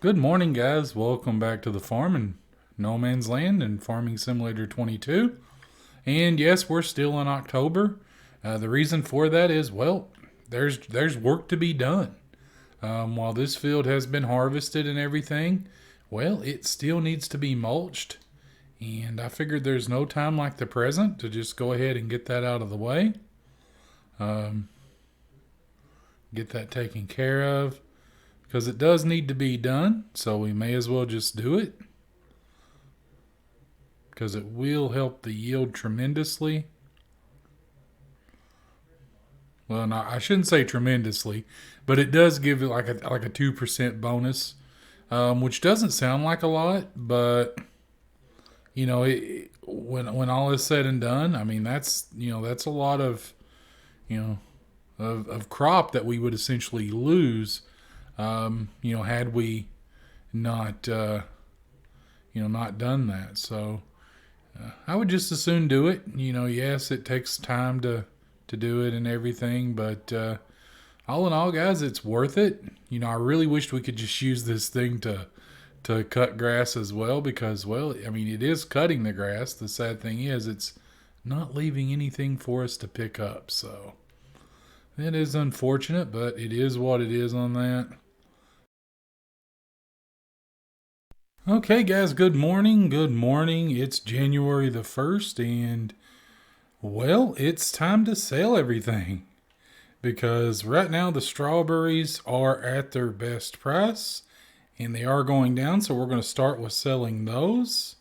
Good morning, guys. Welcome back to the farm in No Man's Land and Farming Simulator 22. And yes, we're still in October. The reason for that is, well, there's work to be done. While this field has been harvested and everything, well, it still needs to be mulched. And I figured there's no time like the present to just go ahead and get that out of the way, get that taken care of, because it does need to be done. So we may as well just do it, because it will help the yield tremendously. Well, no, I shouldn't say tremendously, but it does give it like a 2% bonus, which doesn't sound like a lot, but when all is said and done, I mean that's a lot of you know of crop that we would essentially lose, had we not not done that. So I would just as soon do it. Yes, it takes time to do it and everything, but all in all, guys, it's worth it. I really wished we could just use this thing to cut grass as well, because, well, I mean, it is cutting the grass. The sad thing is, it's not leaving anything for us to pick up. So it is unfortunate, but it is what it is on that. Okay, guys, good morning. Good morning. It's January the 1st, and, well, it's time to sell everything. Because right now the strawberries are at their best price and they are going down. So we're going to start with selling those.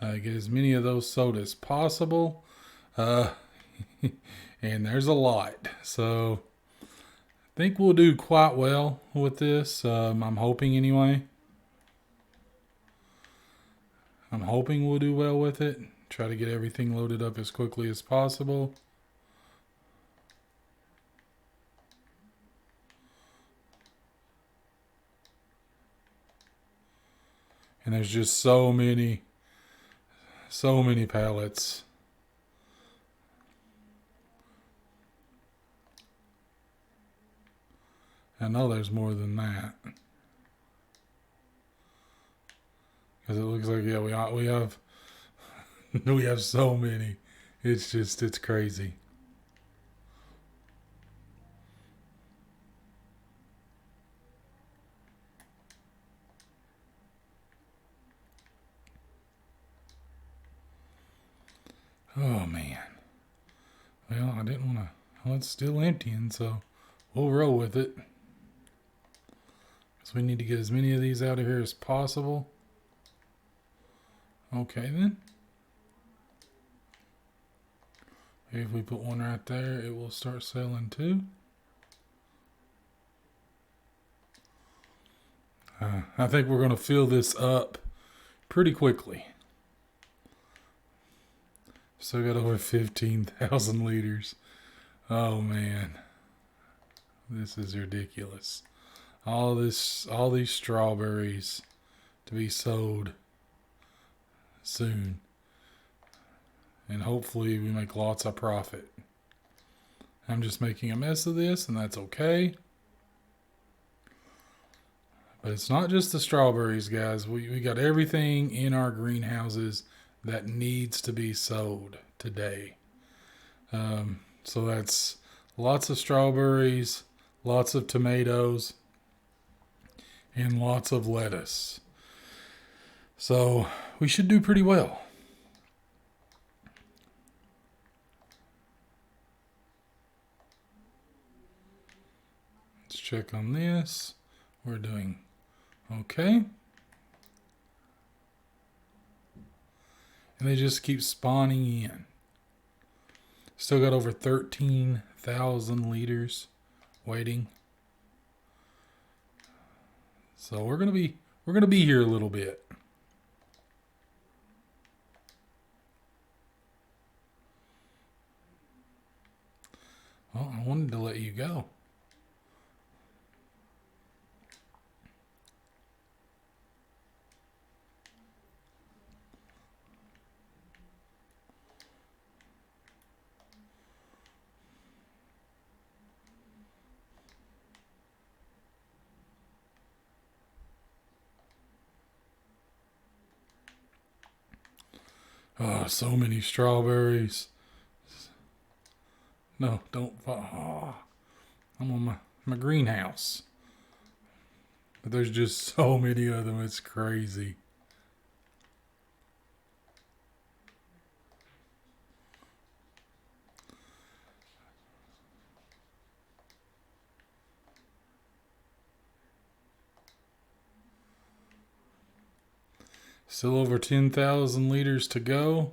Get as many of those sold as possible. Uh, and there's a lot. So I think we'll do quite well with this. I'm hoping anyway. I'm hoping we'll do well with it. Try to get everything loaded up as quickly as possible. And there's just so many pallets. I know there's more than that. Because it looks like, yeah, we have we have so many. It's crazy. Oh man. Well, I didn't want to. Well, it's still emptying, so we'll roll with it. Because we need to get as many of these out of here as possible. Okay then. If we put one right there, it will start selling too. I think we're going to fill this up pretty quickly. Still got over 15,000 liters. Oh man, this is ridiculous. All these strawberries to be sold soon, and hopefully we make lots of profit. I'm just making a mess of this, and that's okay. But it's not just the strawberries, guys. We got everything in our greenhouses that needs to be sold today. So that's lots of strawberries, lots of tomatoes, and lots of lettuce. So we should do pretty well. Let's check on this. We're doing okay. And they just keep spawning in. Still got over 13,000 liters waiting. So we're gonna be here a little bit. Well, I wanted to let you go. Oh, so many strawberries. No, don't. Oh, I'm on my greenhouse. But there's just so many of them. It's crazy. Still over 10,000 liters to go.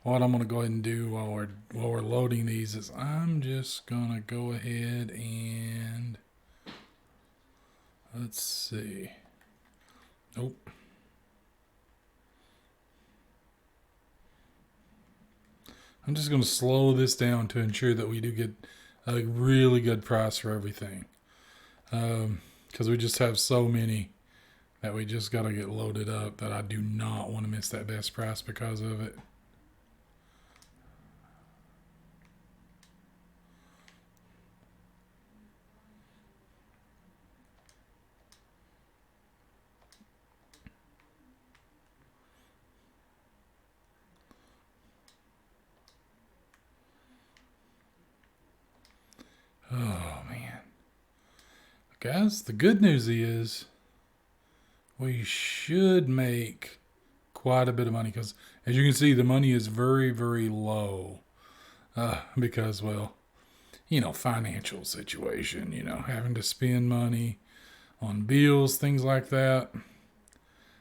What I'm going to go ahead and do while we're loading these is I'm just going to go ahead and let's see. Nope. I'm just going to slow this down to ensure that we do get a really good price for everything. Because we just have so many that we just got to get loaded up that I do not want to miss that best price because of it. Oh, man. Guys, the good news is we should make quite a bit of money because, as you can see, the money is very, very low. Because, well, financial situation, having to spend money on bills, things like that.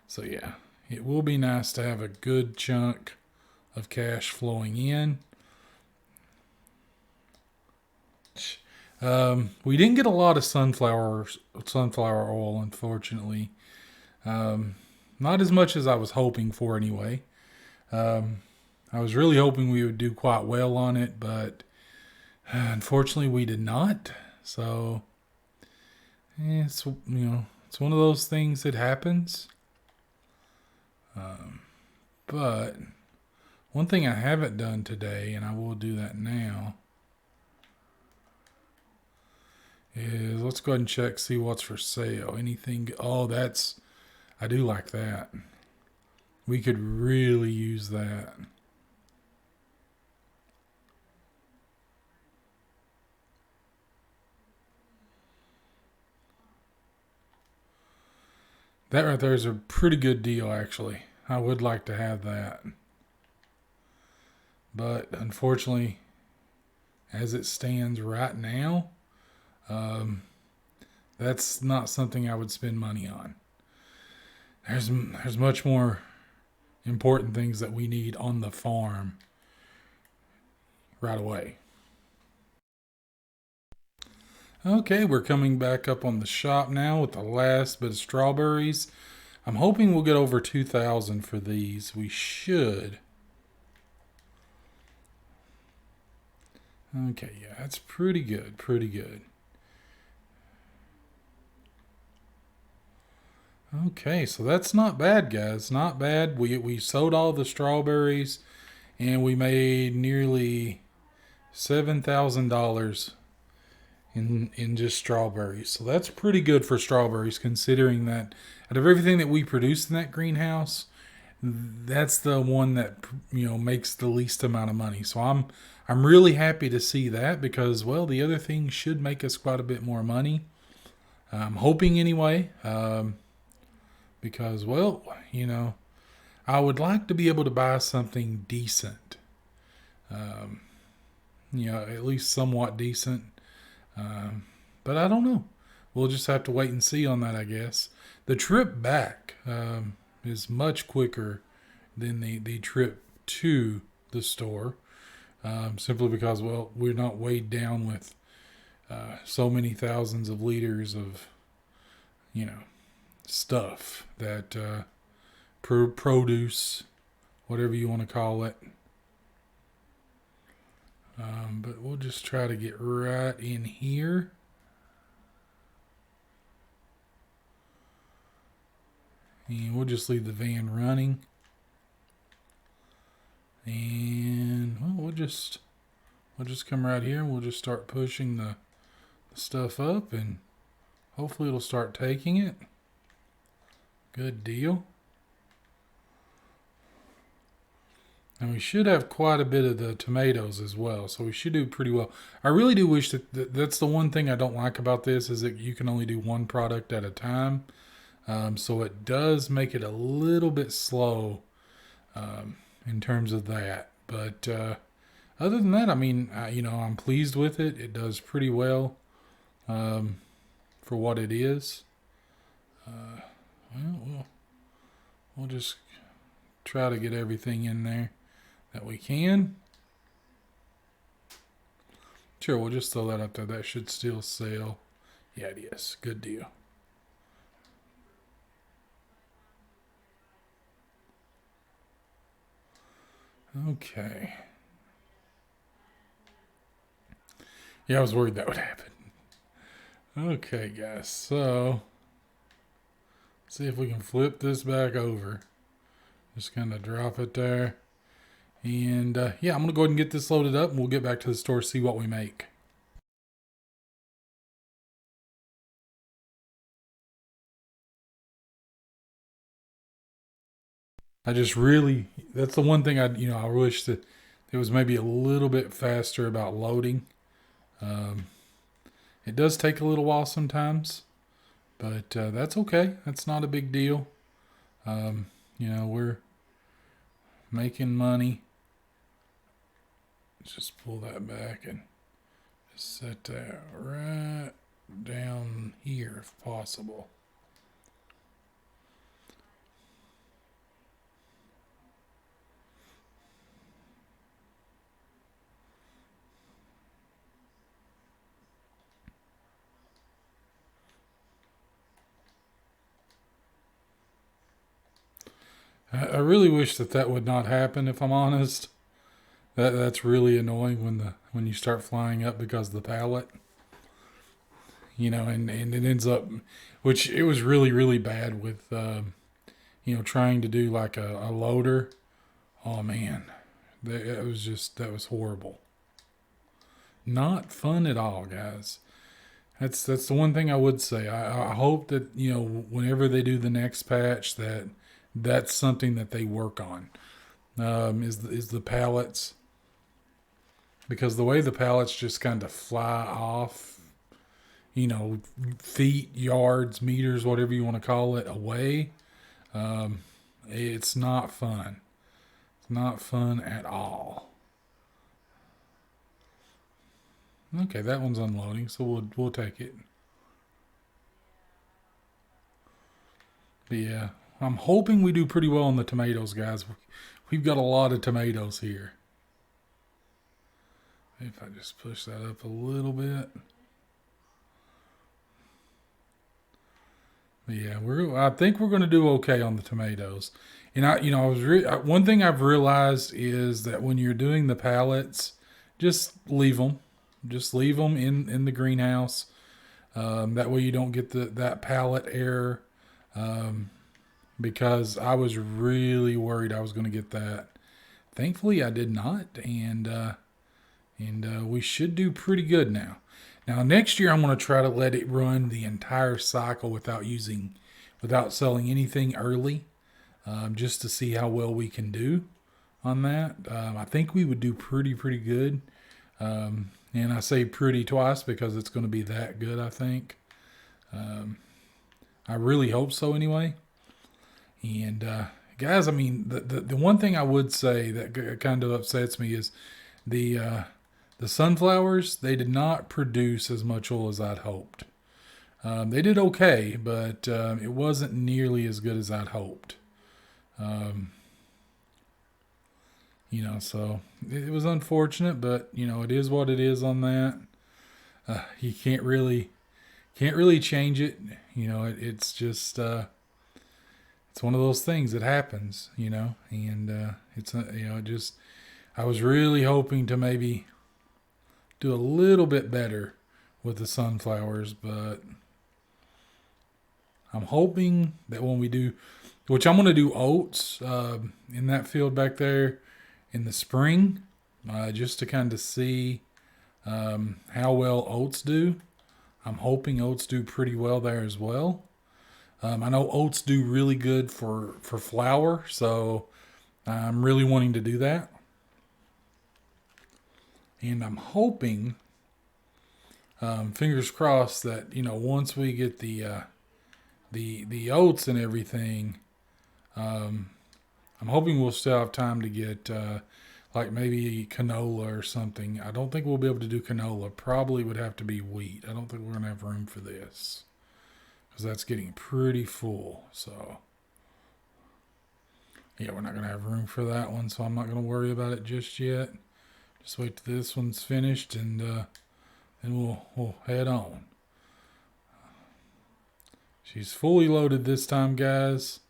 So, yeah, it will be nice to have a good chunk of cash flowing in. We didn't get a lot of sunflower oil, unfortunately. Not as much as I was hoping for, anyway. I was really hoping we would do quite well on it, but unfortunately, we did not. So, it's it's one of those things that happens. But one thing I haven't done today, and I will do that now, is let's go ahead and check, see what's for sale. Anything? Oh, I do like that. We could really use that. That right there is a pretty good deal, actually. I would like to have that. But unfortunately, as it stands right now, that's not something I would spend money on. There's much more important things that we need on the farm right away. Okay, we're coming back up on the shop now with the last bit of strawberries. I'm hoping we'll get over 2,000 for these. We should. Okay, yeah, that's pretty good. Pretty good. Okay, so that's not bad, guys. Not bad. We sold all the strawberries and we made nearly $7,000 in just strawberries. So that's pretty good for strawberries, considering that out of everything that we produce in that greenhouse, that's the one that makes the least amount of money. So I'm really happy to see that because, well, the other things should make us quite a bit more money. I'm hoping anyway, because, well, I would like to be able to buy something decent. At least somewhat decent. But I don't know. We'll just have to wait and see on that, I guess. The trip back is much quicker than the trip to the store, simply because, well, we're not weighed down with so many thousands of liters of, stuff that produce, whatever you want to call it. But we'll just try to get right in here. And we'll just leave the van running. And well, we'll just come right here and we'll just start pushing the stuff up and hopefully it'll start taking it. Good deal. And we should have quite a bit of the tomatoes as well, so we should do pretty well. I really do wish that's the one thing I don't like about this is that you can only do one product at a time. So it does make it a little bit slow in terms of that. But other than that, I mean, I'm pleased with it. It does pretty well for what it is. Well, we'll just try to get everything in there that we can. Sure, we'll just throw that up there. That should still sell. Yeah, it is. Good deal. Okay. Yeah, I was worried that would happen. Okay, guys. So, see if we can flip this back over. Just kind of drop it there. And yeah, I'm going to go ahead and get this loaded up and we'll get back to the store, see what we make. I just really, that's the one thing I wish that it was maybe a little bit faster about loading. Um, it does take a little while sometimes, but that's okay. That's not a big deal. We're making money. Let's just pull that back and set that right down here if possible. I really wish that would not happen. If I'm honest, that's really annoying when you start flying up because of the pallet. And it ends up, which it was really really bad with trying to do like a loader. Oh man, that was horrible. Not fun at all, guys. That's the one thing I would say. I hope that whenever they do the next patch that's something that they work on. Is the pallets, because the way the pallets just kind of fly off, feet, yards, meters, whatever you want to call it, away. Um, it's not fun. It's not fun at all. Okay, that one's unloading, so we'll take it. But yeah, I'm hoping we do pretty well on the tomatoes, guys. We've got a lot of tomatoes here. If I just push that up a little bit. But yeah, I think we're going to do okay on the tomatoes. And one thing I've realized is that when you're doing the pallets, just leave them, in the greenhouse. That way you don't get that pallet error. Um, because I was really worried I was going to get that. Thankfully, I did not, and we should do pretty good now. Now next year, I'm going to try to let it run the entire cycle without selling anything early, just to see how well we can do on that. I think we would do pretty good. And I say pretty twice because it's going to be that good. I think. I really hope so. Anyway. And guys, I mean, the one thing I would say that kind of upsets me is the uh, the sunflowers. They did not produce as much oil as I'd hoped. They did okay, but it wasn't nearly as good as I'd hoped. Um, so it was unfortunate, but it is what it is on that. You can't really change it. It's just it's one of those things that happens, and it's just I was really hoping to maybe do a little bit better with the sunflowers, but I'm hoping that when we do, which I'm going to do oats in that field back there in the spring, just to kind of see how well oats do. I'm hoping oats do pretty well there as well. I know oats do really good for flour, so I'm really wanting to do that. And I'm hoping, fingers crossed, that once we get the oats and everything, um, I'm hoping we'll still have time to get like maybe canola or something. I don't think we'll be able to do canola. Probably would have to be wheat. I don't think we're gonna have room for this because that's getting pretty full. So yeah, we're not gonna have room for that one. So I'm not gonna worry about it just yet. Just wait till this one's finished and then we'll head on. She's fully loaded this time, guys.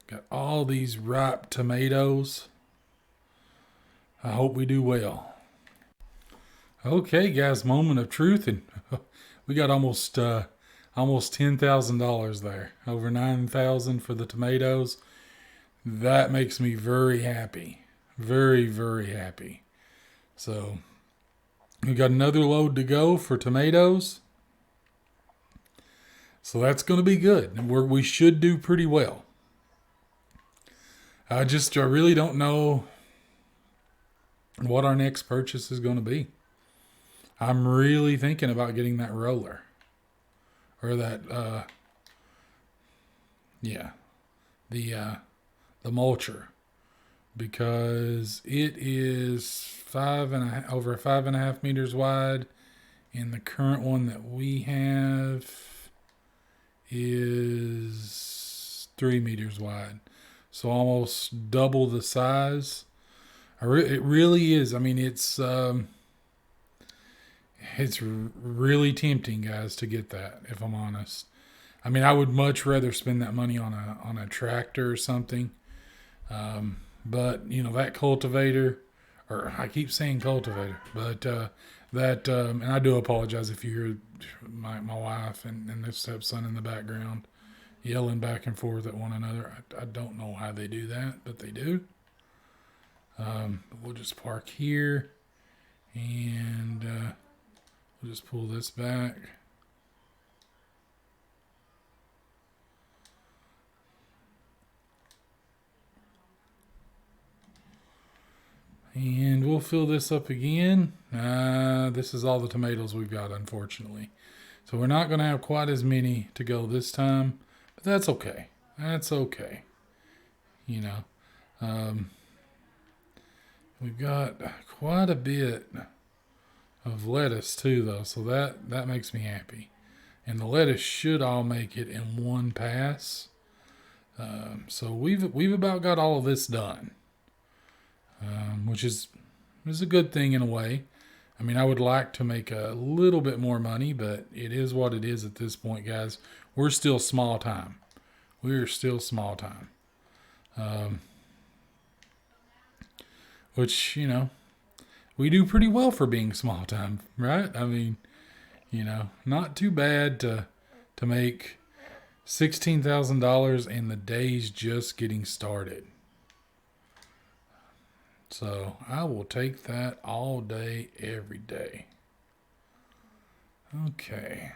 Got all these ripe tomatoes. I hope we do well. Okay, guys, moment of truth, and we got almost $10,000 there. Over 9,000 for the tomatoes. That makes me very happy. Very, very happy. So we got another load to go for tomatoes. So that's going to be good. And we should do pretty well. I really don't know what our next purchase is going to be. I'm really thinking about getting that roller. Or that, the mulcher. Because it is over 5.5 meters wide. And the current one that we have is 3 meters wide. So almost double the size. It really is. I mean, it's really tempting, guys, to get that. If I'm honest, I mean, I would much rather spend that money on a tractor or something. But that cultivator, or I keep saying cultivator, but and I do apologize if you hear my wife and their stepson in the background yelling back and forth at one another. I don't know how they do that, but they do. But we'll just park here, and we'll just pull this back. And we'll fill this up again. This is all the tomatoes we've got, unfortunately. So we're not going to have quite as many to go this time. But that's okay. That's okay. We've got quite a bit of lettuce too, though. So that makes me happy. And the lettuce should all make it in one pass. So we've about got all of this done. Which is a good thing in a way. I mean, I would like to make a little bit more money, but it is what it is at this point, guys. We're still small time. We're still small time. Which, we do pretty well for being small time, right? I mean, not too bad to make $16,000 and the day's just getting started. So I will take that all day, every day. Okay.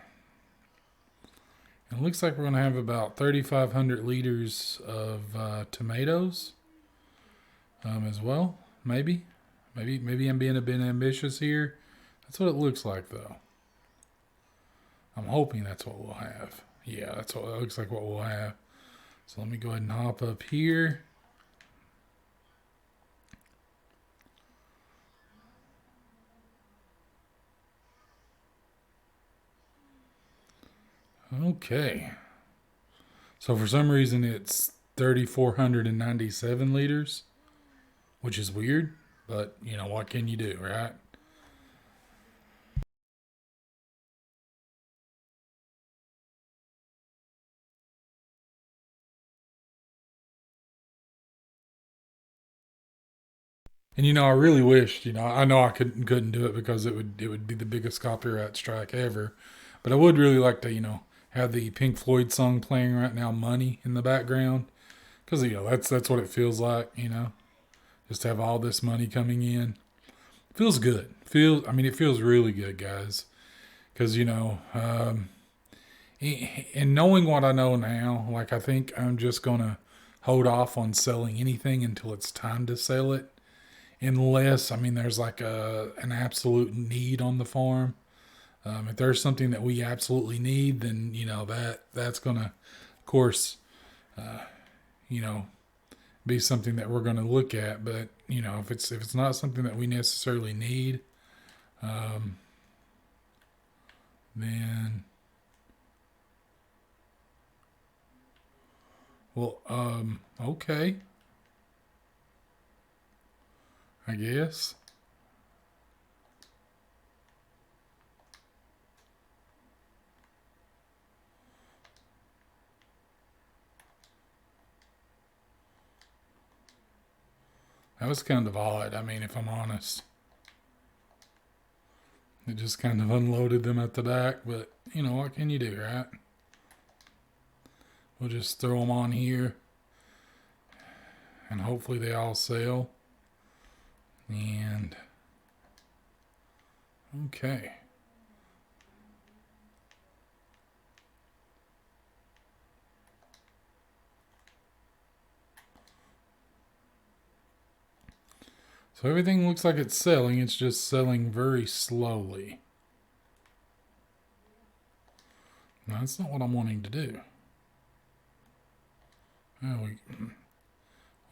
It looks like we're going to have about 3,500 liters of tomatoes as well. Maybe I'm being a bit ambitious here. That's what it looks like, though. I'm hoping that's what we'll have. Yeah, that's what it looks like what we'll have. So let me go ahead and hop up here. Okay. So for some reason it's 3,497 liters, which is weird, but what can you do, right? And I really wished, I know I couldn't do it because it would be the biggest copyright strike ever, but I would really like to, have the Pink Floyd song playing right now, "Money," in the background, because that's what it feels like, just to have all this money coming in. Feels good. It feels really good, guys, because and knowing what I know now, like I think I'm just gonna hold off on selling anything until it's time to sell it, unless, I mean, there's like an absolute need on the farm. If there's something that we absolutely need, then that's gonna, of course, you know, be something that we're gonna look at. But if it's not something that we necessarily need, um, then well, okay, I guess. That was kind of odd. I mean, if I'm honest, it just kind of unloaded them at the back. But what can you do, right? We'll just throw them on here, and hopefully they all sell. And okay. So everything looks like it's selling. It's just selling very slowly. No, that's not what I'm wanting to do. Oh,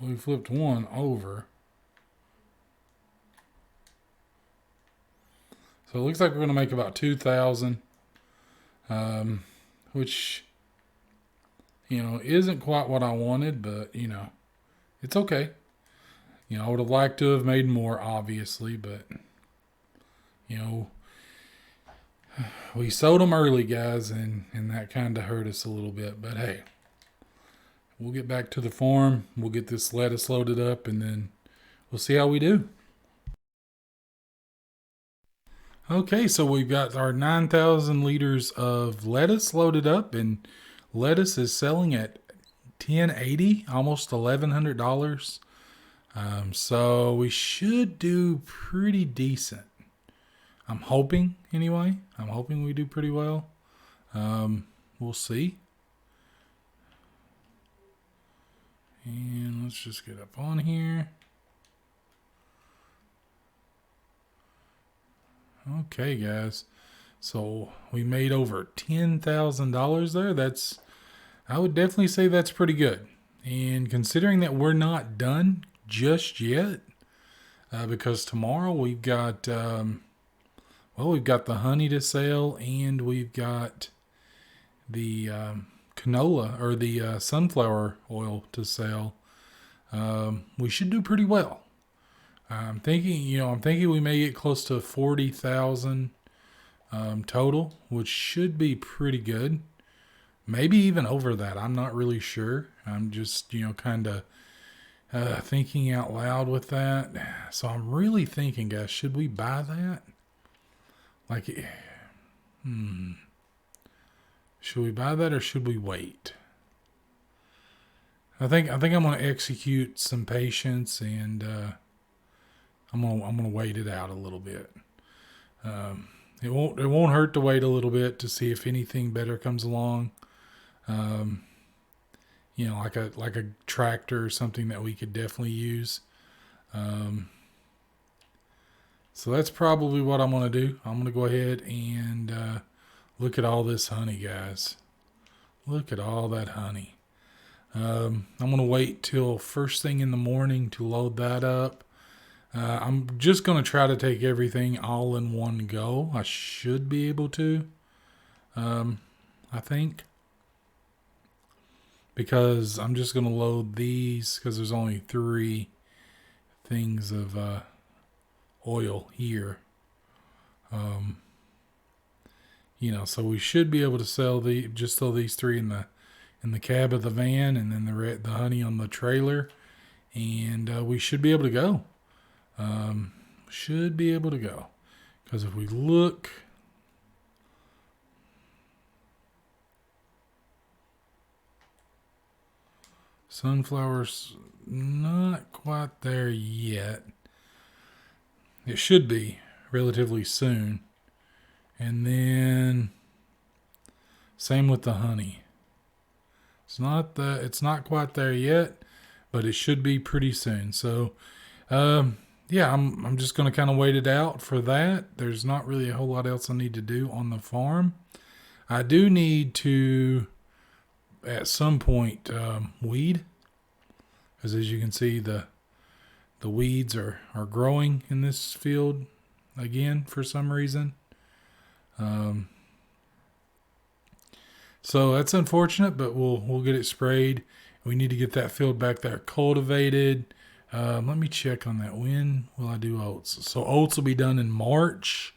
we flipped one over. So it looks like we're going to make about 2,000, which isn't quite what I wanted, but it's okay. I would have liked to have made more, obviously, but we sold them early, guys, and that kind of hurt us a little bit. But hey, we'll get back to the farm. We'll get this lettuce loaded up, and then we'll see how we do. Okay, so we've got our 9,000 liters of lettuce loaded up, and lettuce is selling at $10.80, almost $1,100. So we should do pretty decent. I'm hoping, anyway. I'm hoping we do pretty well. We'll see. And let's just get up on here. Okay, guys. So we made over $10,000 there. I would definitely say that's pretty good. And considering that we're not done just yet, because tomorrow we've got, we've got the honey to sell, and we've got the canola or the sunflower oil to sell. We should do pretty well. I'm thinking we may get close to 40,000 total, which should be pretty good. Maybe even over that. I'm not really sure. I'm just, kind of thinking out loud with that. So I'm really thinking, guys, should we buy that? Should we buy that or should we wait? I think I'm going to execute some patience, and I'm gonna wait it out a little bit. It won't hurt to wait a little bit to see if anything better comes along. Like a tractor or something that we could definitely use. So that's probably what I'm gonna do. I'm gonna go ahead and look at all this honey, guys. Look at all that honey. I'm gonna wait till first thing in the morning to load that up. I'm just going to try to take everything all in one go. I should be able to, I think. Because I'm just going to load these, because there's only 3 things of oil here. So we should be able to sell these 3 in the cab of the van, and then the honey on the trailer, and we should be able to go. Should be able to go, because if we look, sunflowers not quite there yet. It should be relatively soon. And then same with the honey. It's not quite there yet, but it should be pretty soon. So, yeah, I'm just gonna kind of wait it out for that. There's not really a whole lot else I need to do on the farm. I do need to at some point weed, because as you can see, the weeds are growing in this field again for some reason. Um, so that's unfortunate, but we'll get it sprayed. We need to get that field back there cultivated. Let me check on that. When will I do oats? So oats will be done in March.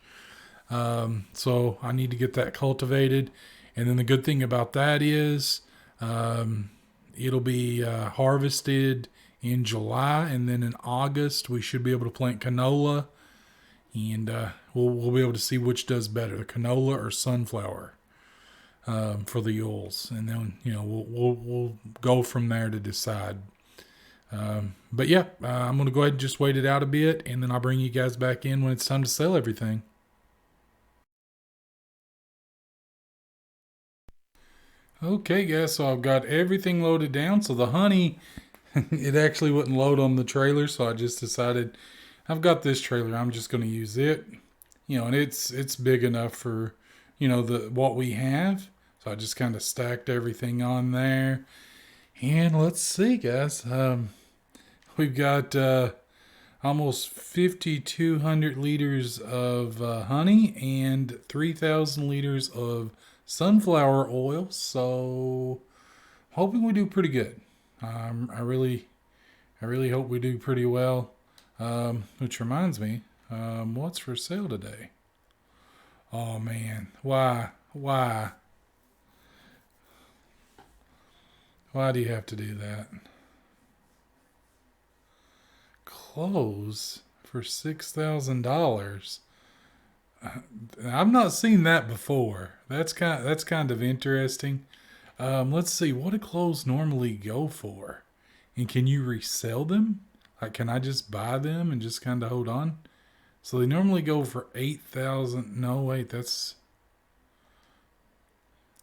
So I need to get that cultivated. And then the good thing about that is it'll be harvested in July. And then in August, we should be able to plant canola. And we'll be able to see which does better, the canola or sunflower for the oils. And then, we'll go from there to decide. But yeah, I'm going to go ahead and just wait it out a bit, and then I'll bring you guys back in when it's time to sell everything. Okay, guys, so I've got everything loaded down. So the honey, it actually wouldn't load on the trailer, so I just decided I've got this trailer. I'm just going to use it, and it's big enough for the what we have. So I just kind of stacked everything on there, and let's see, guys. We've got almost 5,200 liters of honey and 3,000 liters of sunflower oil. So, hoping we do pretty good. I really hope we do pretty well. Which reminds me, what's for sale today? Oh man, why do you have to do that? Clothes for $6,000. I've not seen that before. That's kind of interesting. Let's see. What do clothes normally go for? And can you resell them? Like, can I just buy them and just kind of hold on? So they normally go for 8,000. No, wait, that's.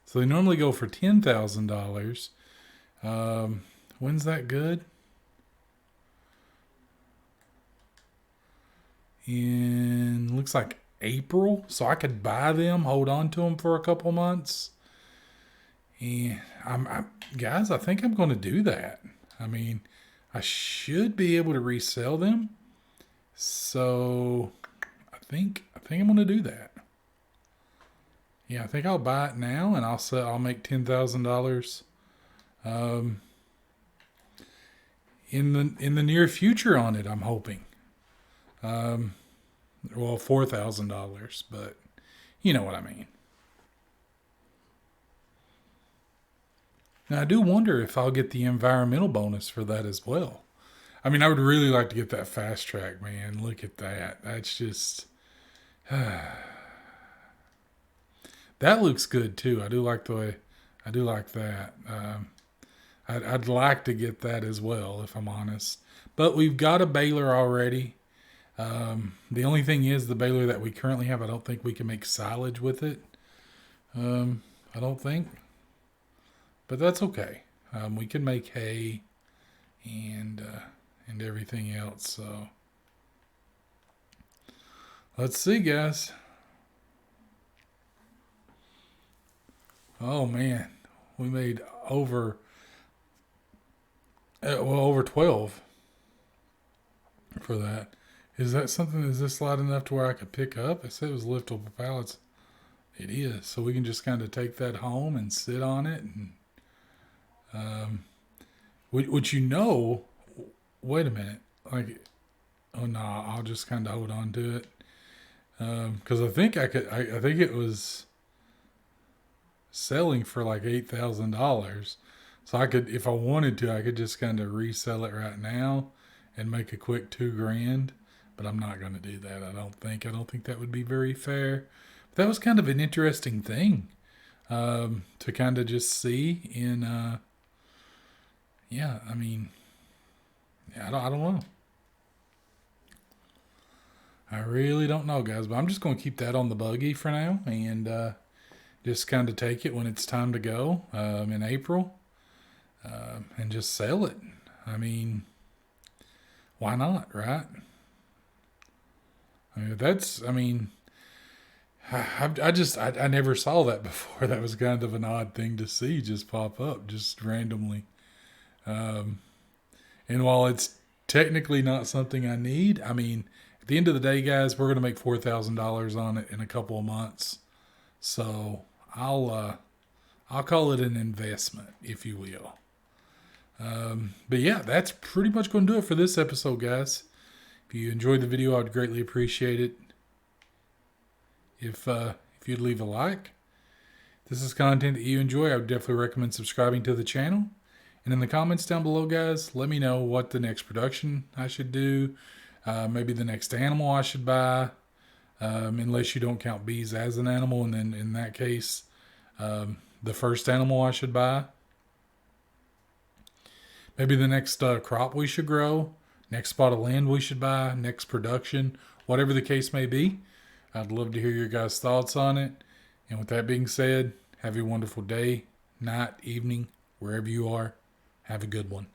So they normally go for $10,000. When's that good? In looks like April, so I could buy them, hold on to them for a couple months. And guys, I think I'm going to do that. I mean, I should be able to resell them. So I think I'm going to do that. Yeah, I think I'll buy it now, and I'll make $10,000 um, in the near future on it. I'm hoping. Well, $4,000, but you know what I mean. Now, I do wonder if I'll get the environmental bonus for that as well. I mean, I would really like to get that fast track, man. Look at that. That's just. That looks good too. I do like the way. I do like that. I'd like to get that as well, if I'm honest. But we've got a baler already. The only thing is the baler that we currently have, I don't think we can make silage with it. I don't think. But that's okay. We can make hay and everything else. So let's see, guys. Oh man, we made over 12 for that. Is that something? Is this light enough to where I could pick up? It said it was liftable pallets. It is, so we can just kind of take that home and sit on it, and which wait a minute, like, oh no, I'll just kind of hold on to it, because I think I could. I think it was selling for like $8,000, so I could, if I wanted to, I could just kind of resell it right now and make a quick $2,000. But I'm not going to do that. I don't think. I don't think that would be very fair. But that was kind of an interesting thing to kind of just see in. Yeah, I mean, yeah, I don't know. I really don't know, guys. But I'm just going to keep that on the buggy for now, and just kind of take it when it's time to go in April, and just sell it. I mean, why not, right? I never saw that before. That was kind of an odd thing to see just pop up just randomly. Um, and while it's technically not something I need, I mean, at the end of the day, guys, we're going to make $4,000 on it in a couple of months. So I'll call it an investment, if you will. But yeah, that's pretty much going to do it for this episode, guys. If you enjoyed the video, I would greatly appreciate it if you'd leave a like. If this is content that you enjoy, I would definitely recommend subscribing to the channel. And in the comments down below, guys, let me know what the next production I should do. Maybe the next animal I should buy. Unless you don't count bees as an animal. And then in that case, the first animal I should buy. Maybe the next crop we should grow. Next spot of land we should buy. Next production. Whatever the case may be. I'd love to hear your guys' thoughts on it. And with that being said, have a wonderful day, night, evening, wherever you are. Have a good one.